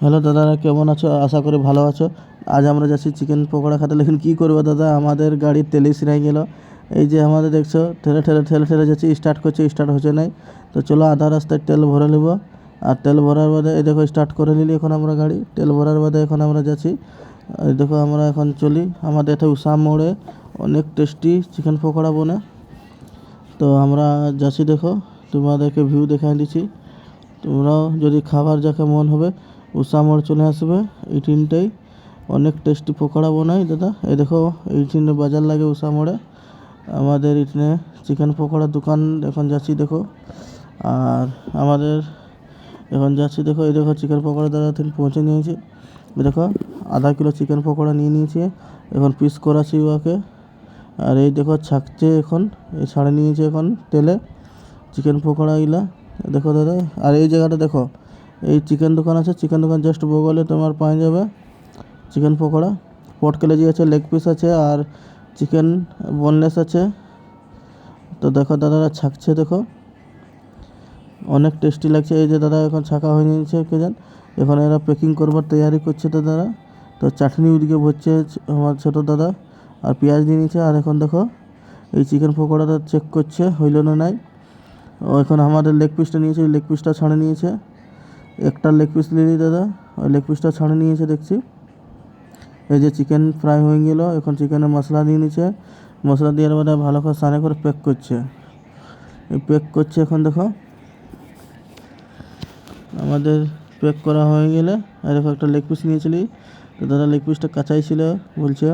Hello দাদারা, কেমন আছো? আশা করি ভালো আছো। আজ আমরা যাচ্ছি চিকেন পকোড়া খেতে, লেকিন কী করবো দাদা, আমাদের গাড়ির তেলেই সিরাই গেল। এই যে আমাদের দেখছো ঠেলে যাচ্ছি, স্টার্ট করছে, স্টার্ট হচ্ছে নাই। তো চলো আধা রাস্তায় তেল ভরে নেবো। আর তেল ভরার বাদে এই দেখো স্টার্ট করে নিলি এখন আমরা গাড়ি। তেল ভরার বাদে এখন আমরা যাচ্ছি। এই দেখো আমরা এখন চলি। আমাদের এটা উষা মোড়ে অনেক টেস্টি চিকেন পকোড়া বনে। তো আমরা যাচ্ছি, দেখো তোমাদেরকে ভিউ দেখাই দিচ্ছি। তোমরাও যদি খাবার যাকে মন হবে উষা মোড় চলে আসবে। এই তিনটেই অনেক টেস্টি পকোড়া বানাই দাদা। এই দেখো এই তিনটে বাজার লাগে উষা মোড়ে। আমাদের এখানে চিকেন পকোড়ার দোকান এখন যাচ্ছি, দেখো। আর আমাদের এখন যাচ্ছি, দেখো এই দেখো চিকেন পকোড়া দাদা থেকে পৌঁছে নিয়েছি। দেখো আধা কিলো চিকেন পকোড়া নিয়ে নিয়েছি, এখন পিস করাছি ওকে। আর এই দেখো ছাকছে এখন, এই ছাড়ে নিয়েছে এখন তেলে চিকেন পকোড়াগুলা। দেখো দাদা, আর এই জায়গাটা দেখো, এই চিকেন দোকান আছে, চিকেন দোকান জাস্ট বগলে তোমার পাওয়া যাবে চিকেন পকোড়া। পট কলেজি আছে, লেগ পিস আছে, আর চিকেন বোনলেস আছে। তো দেখো দাদারা ছাকছে, দেখো অনেক টেস্টি লাগছে। এই যে দাদা এখন ছাকা হয়ে নিয়েছে কে জান, এখন এরা প্যাকিং করবার তৈয়ারি করছে দাদারা। তো চাটনি ওইদিকে ভরছে আমার ছোটো দাদা, আর পেঁয়াজ দিয়ে নিয়েছে। আর এখন দেখো এই চিকেন পকোড়াটা চেক করছে হইল না নাই। ও এখন আমাদের লেগ পিসটা নিয়েছে, ওই লেগ পিসটা ছাড়ে নিয়েছে। একটা লেগ পিস নিলি দাদা, ওই লেগ পিসটা ছাড়ে নিয়েছে দেখছি। এই যে চিকেন ফ্রাই হয়ে গেল, এখন চিকেনের মশলা দিয়ে নিচ্ছে। মশলা দেওয়ার বাদে ভালো করে সানে করে প্যাক করছে। এই প্যাক করছে এখন দেখো আমাদের প্যাক করা হয়ে গেলে। আর দেখো একটা লেগ পিস নিয়েছিলি, তো দাদা লেগ পিসটা কাঁচাই ছিল বলছে।